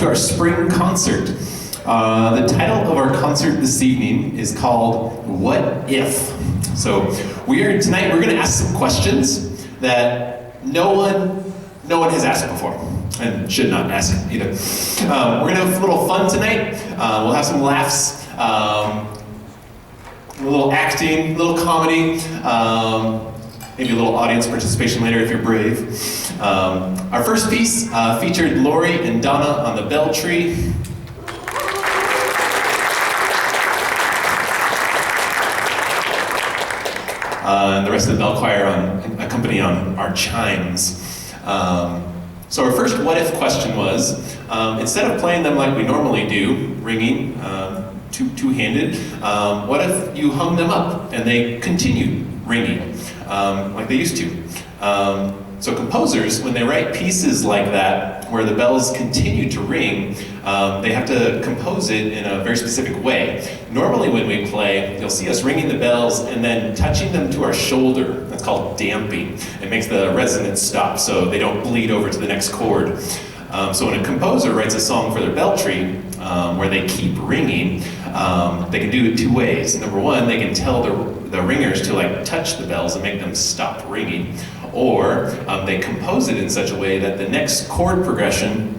our spring concert. The title of our concert this evening is called What If? So tonight we're going to ask some questions that no one has asked before, and should not ask either. We're going to have a little fun tonight. We'll have some laughs, a little acting, a little comedy, maybe a little audience participation later if you're brave. Our first piece featured Lori and Donna on the bell tree. And the rest of the bell choir accompany on our chimes. So our first what if question was, instead of playing them like we normally do, ringing, two-handed, what if you hung them up and they continued ringing like they used to? So composers, when they write pieces like that, where the bells continue to ring, they have to compose it in a very specific way. Normally when we play, you'll see us ringing the bells and then touching them to our shoulder. That's called damping. It makes the resonance stop so they don't bleed over to the next chord. So when a composer writes a song for their bell tree, where they keep ringing, they can do it two ways. Number one, they can tell the ringers to touch the bells and make them stop ringing. Or they compose it in such a way that the next chord progression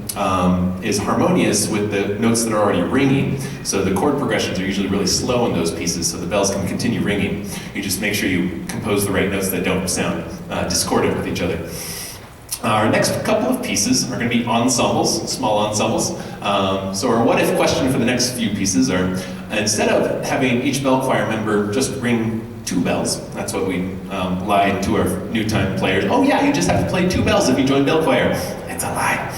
is harmonious with the notes that are already ringing. So the chord progressions are usually really slow in those pieces, so the bells can continue ringing. You just make sure you compose the right notes that don't sound discordant with each other. Our next couple of pieces are going to be ensembles, small ensembles. So our what if question for the next few pieces are, instead of having each bell choir member just ring 2 bells, that's what we lied to our new time players. Oh yeah, you just have to play 2 bells if you join bell choir. It's a lie.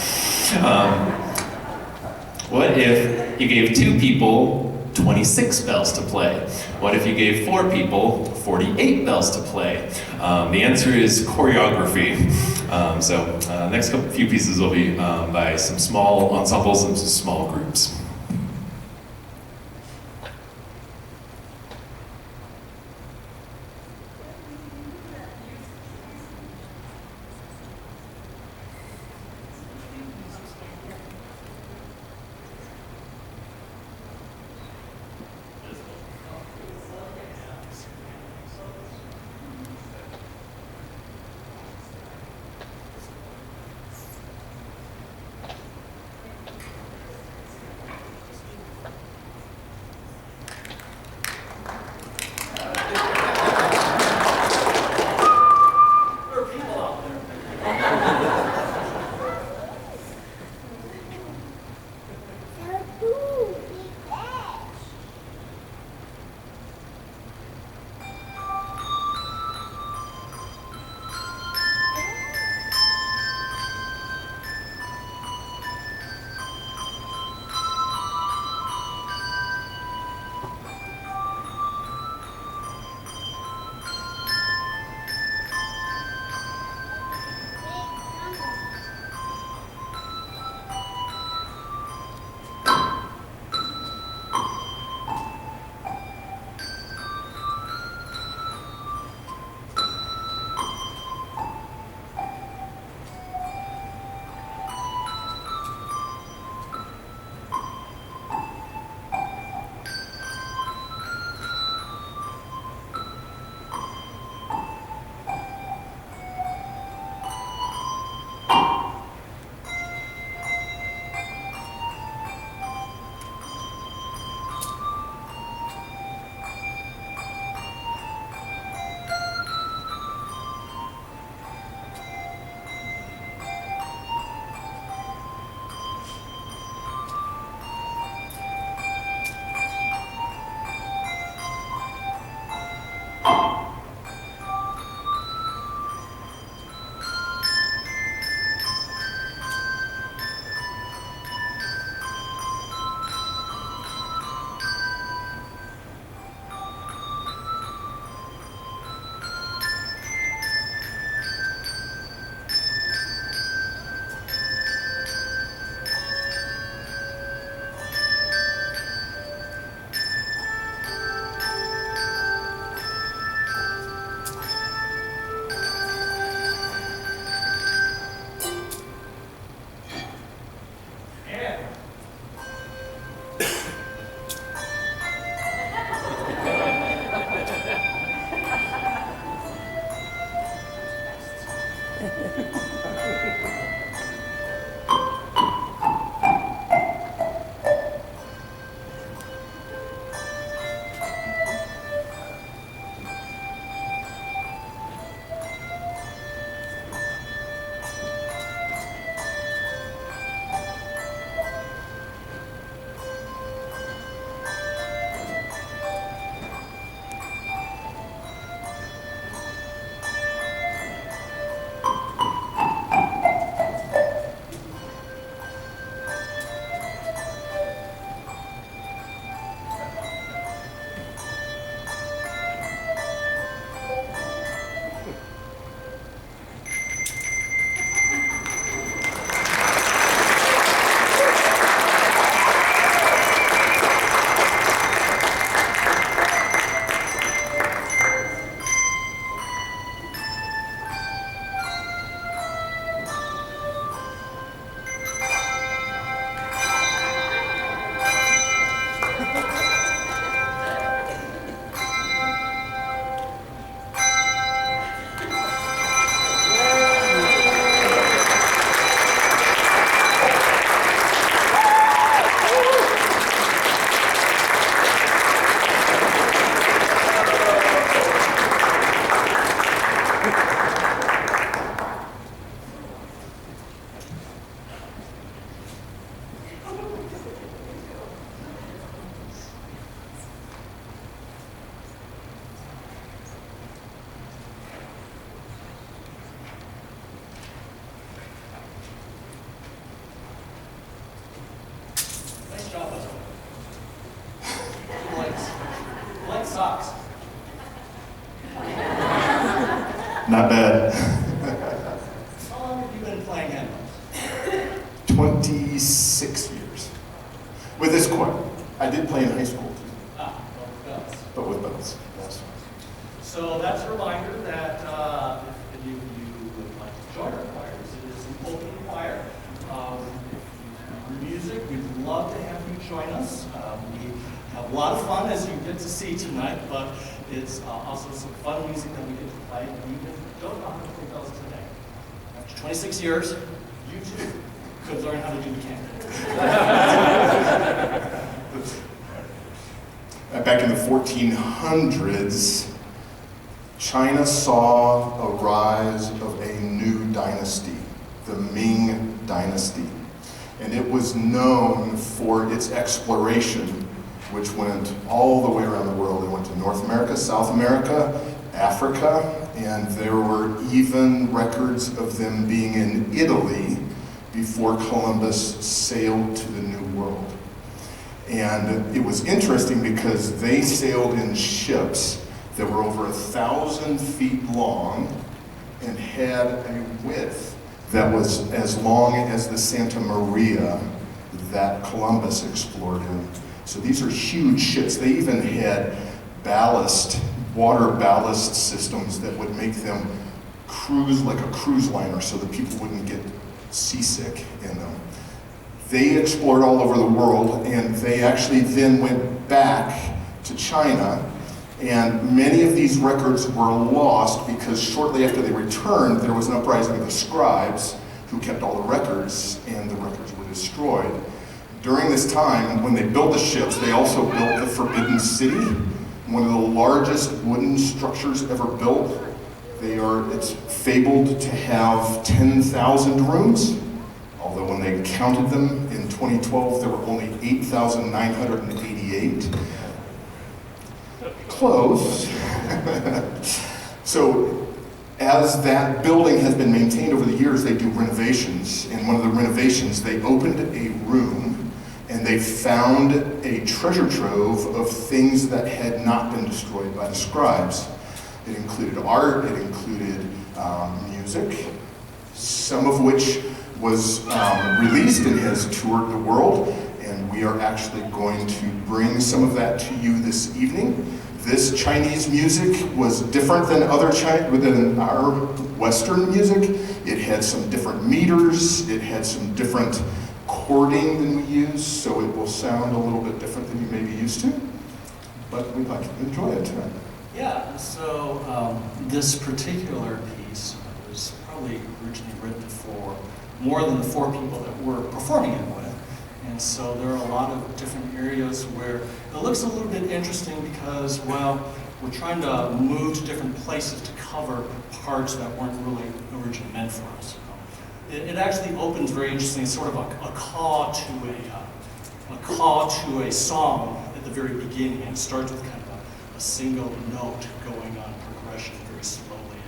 What if you gave 2 people 26 bells to play? What if you gave 4 people 48 bells to play? The answer is choreography. So next few pieces will be by some small ensembles and some small groups. Not bad. How long have you been playing handbell? 26 years. With this choir. I did play in high school too. Well, with bells. But with bells, yes. So that's a reminder that if any of you would like to join our choirs, it is an open choir. If you do music, we'd love to have you join us. We have a lot of fun, as you get to see tonight, but it's also some fun music that we get to play. And even if you don't know how to play bells today, after 26 years, you too could learn how to do mechanical. Back in the 1400s, China saw a rise of a new dynasty, the Ming dynasty. And it was known for its exploration, which went all the way around the world. It went to North America, South America, Africa, and there were even records of them being in Italy before Columbus sailed to the New World. And it was interesting because they sailed in ships that were over 1,000 feet long and had a width that was as long as the Santa Maria that Columbus explored in. So these are huge ships. They even had ballast, water ballast systems that would make them cruise like a cruise liner so that people wouldn't get seasick in them. They explored all over the world, and they actually then went back to China, and many of these records were lost because shortly after they returned, there was an uprising of the scribes who kept all the records, and the records were destroyed. During this time, when they built the ships, they also built the Forbidden City, one of the largest wooden structures ever built. It's fabled to have 10,000 rooms, although when they counted them in 2012, there were only 8,988. Close. So, as that building has been maintained over the years, they do renovations. In one of the renovations, they opened a room and they found a treasure trove of things that had not been destroyed by the scribes. It included art, it included music, some of which was released and has toured the world, and we are actually going to bring some of that to you this evening. This Chinese music was different than than our Western music. It had some different meters, it had some different chording than we use, so it will sound a little bit different than you may be used to, but we'd like you to enjoy it tonight. Yeah, so this particular piece was probably originally written for more than the 4 people that we're performing it with. And so there are a lot of different areas where it looks a little bit interesting because, well, we're trying to move to different places to cover parts that weren't really originally meant for us. It actually opens very interesting, sort of a call to a song at the very beginning, and it starts with kind of a single note going on progression very slowly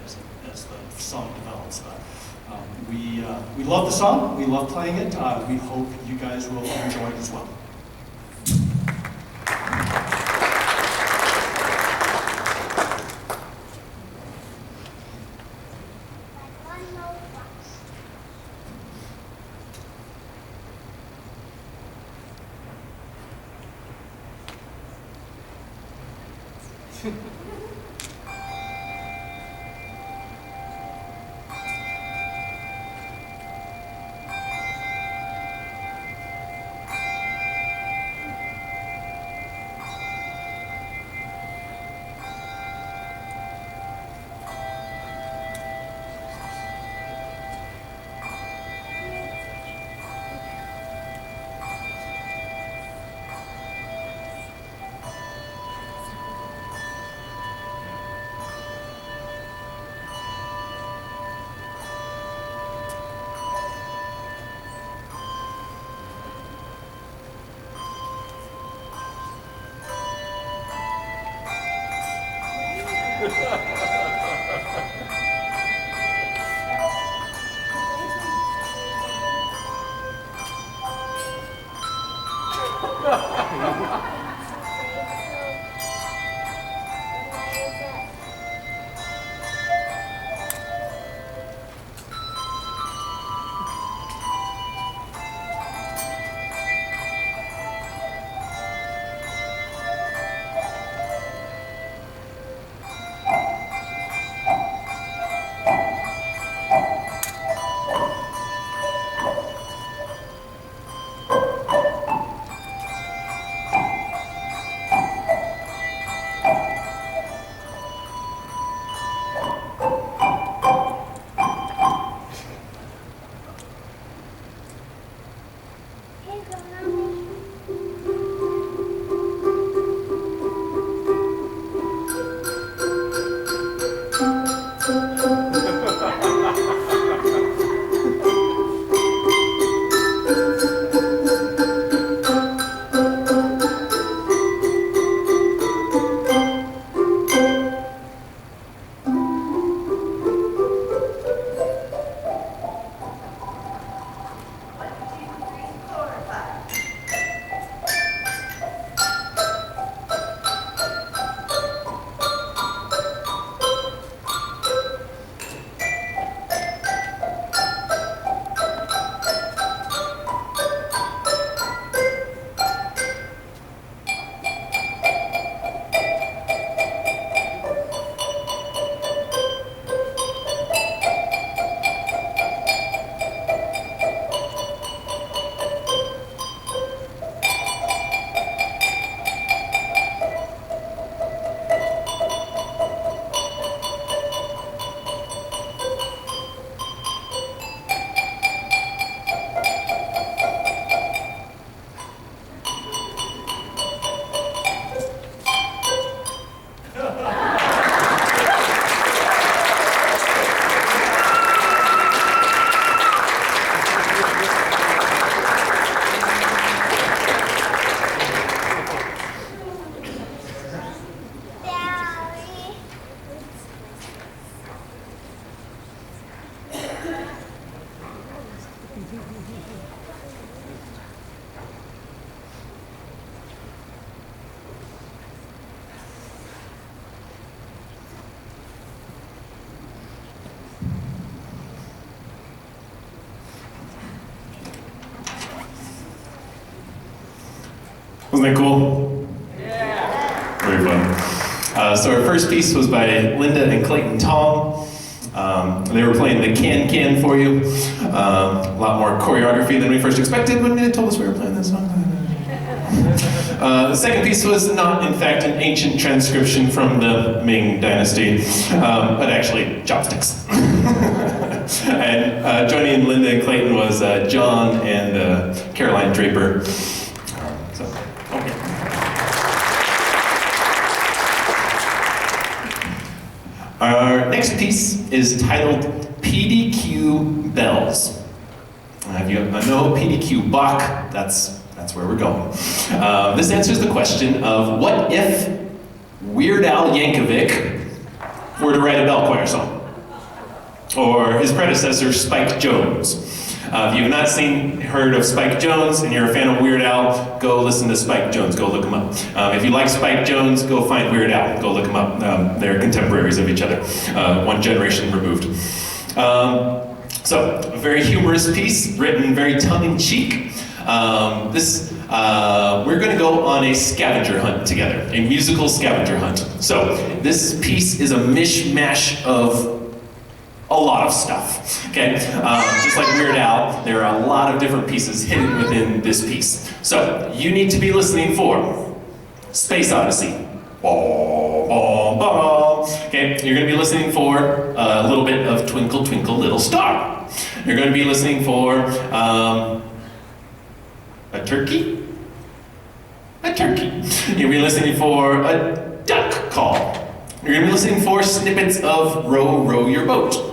as the song develops. We love the song, we love playing it, we hope you guys will enjoy it as well. Wasn't that cool? Yeah. Very fun. So our first piece was by Linda and Clayton Tong. They were playing the can for you. A lot more choreography than we first expected when they told us we were playing this song. The second piece was not, in fact, an ancient transcription from the Ming Dynasty, but actually chopsticks. And joining Linda and Clayton was John and Caroline Draper. Our next piece is titled PDQ Bells. If you know PDQ Bach, that's where we're going. This answers the question of what if Weird Al Yankovic were to write a bell choir song? Or his predecessor, Spike Jones. If you have not heard of Spike Jones and you're a fan of Weird Al, go listen to Spike Jones, go look him up. If you like Spike Jones, go find Weird Al, go look him up. They're contemporaries of each other, one generation removed. So, a very humorous piece, written very tongue-in-cheek. We're going to go on a scavenger hunt together, a musical scavenger hunt. So, this piece is a mishmash of a lot of stuff, okay? Just like Weird Al, there are a lot of different pieces hidden within this piece. So, you need to be listening for Space Odyssey. Okay, you're going to be listening for a little bit of Twinkle Twinkle Little Star. You're going to be listening for a turkey. You'll be listening for a duck call. You're going to be listening for snippets of Row, Row Your Boat.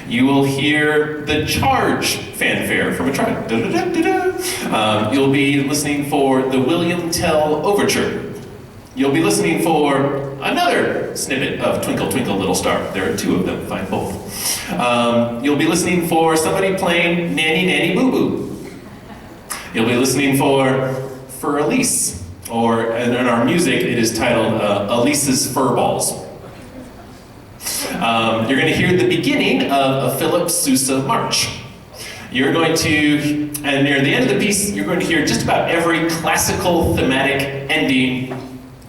You will hear the charge fanfare from a trumpet. You'll be listening for the William Tell Overture. You'll be listening for another snippet of Twinkle Twinkle Little Star. There are two of them, find both. You'll be listening for somebody playing Nanny Nanny Boo Boo. You'll be listening for Elise, or in our music it is titled Elise's Fur Balls. You're going to hear the beginning of a Philip Sousa march. You're going to, and near the end of the piece, you're going to hear just about every classical thematic ending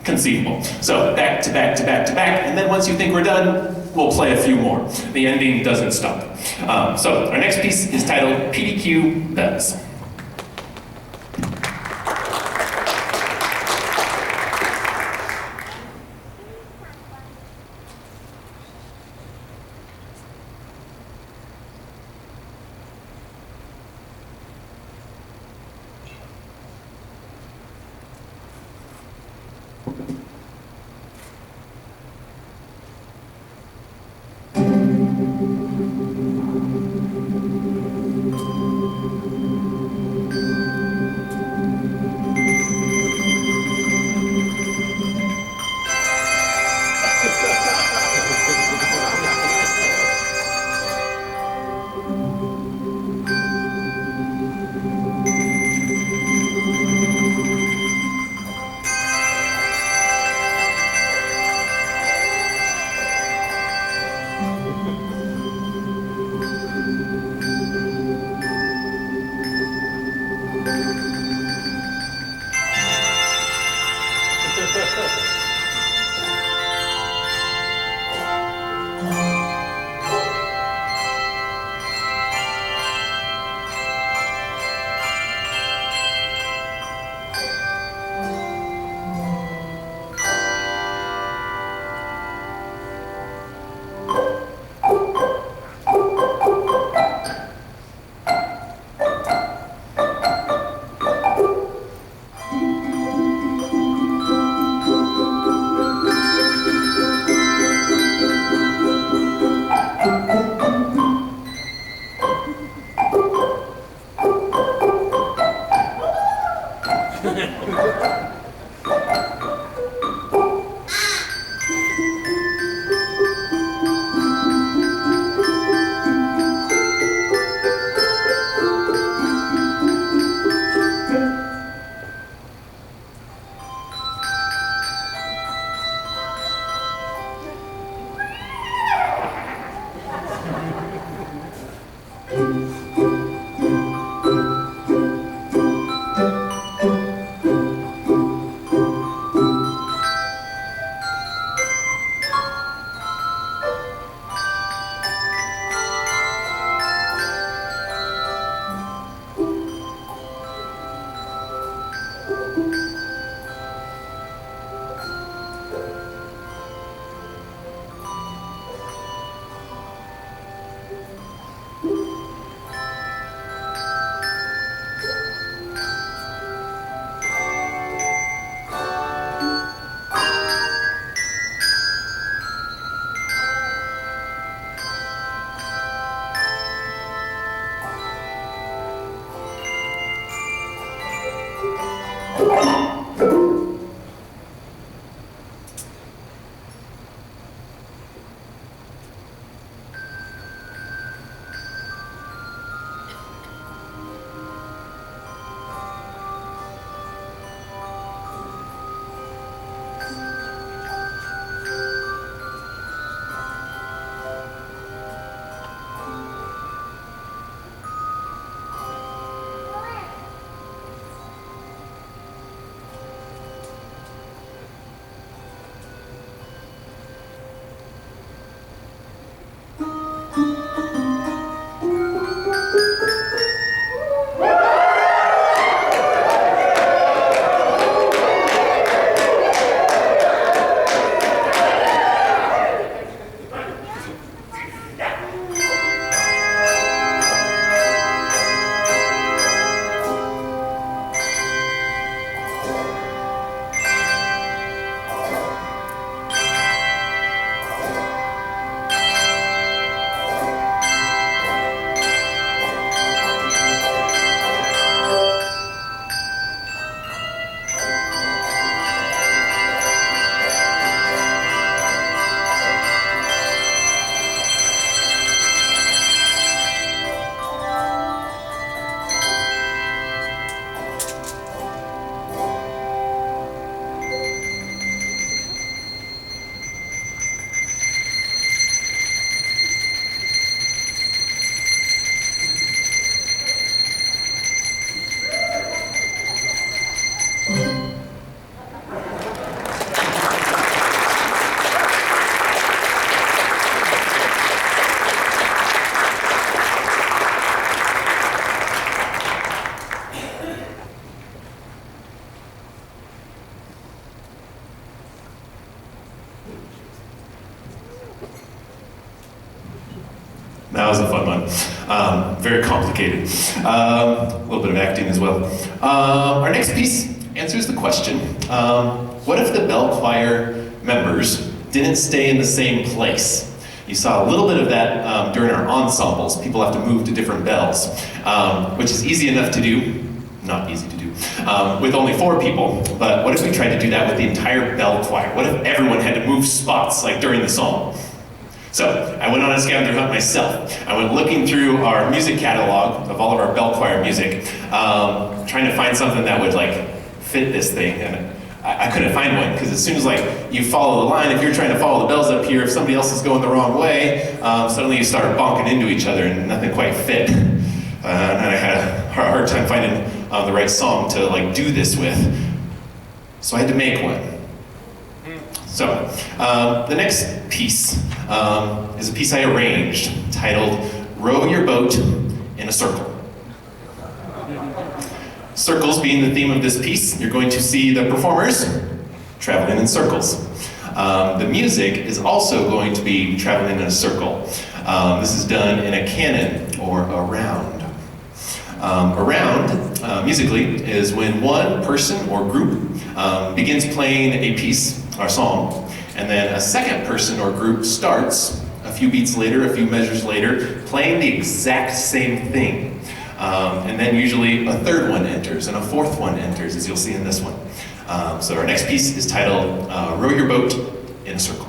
conceivable. So back to back to back to back, and then once you think we're done, we'll play a few more. The ending doesn't stop. So our next piece is titled PDQ Bells. That was a fun one. Very complicated. A little bit of acting as well. Our next piece answers the question, what if the bell choir members didn't stay in the same place? You saw a little bit of that during our ensembles. People have to move to different bells, which is easy enough to do, not easy to do, with only 4 people. But what if we tried to do that with the entire bell choir? What if everyone had to move spots, like during the song? So I went on a scavenger hunt myself. I went looking through our music catalog of all of our bell choir music, trying to find something that would like fit this thing. And I couldn't find one, because as soon as like you follow the line, if you're trying to follow the bells up here, if somebody else is going the wrong way, suddenly you start bonking into each other and nothing quite fit. And I had a hard time finding the right song to like do this with. So I had to make one. So the next piece is a piece I arranged titled "Row Your Boat in a Circle." Circles being the theme of this piece, you're going to see the performers traveling in circles. The music is also going to be traveling in a circle. This is done in a canon or a round. A round, musically, is when one person or group begins playing a piece or song, and then a second person or group starts a few beats later, a few measures later, playing the exact same thing. And then usually a third one enters and a fourth one enters, as you'll see in this one. So our next piece is titled "Row Your Boat in a Circle."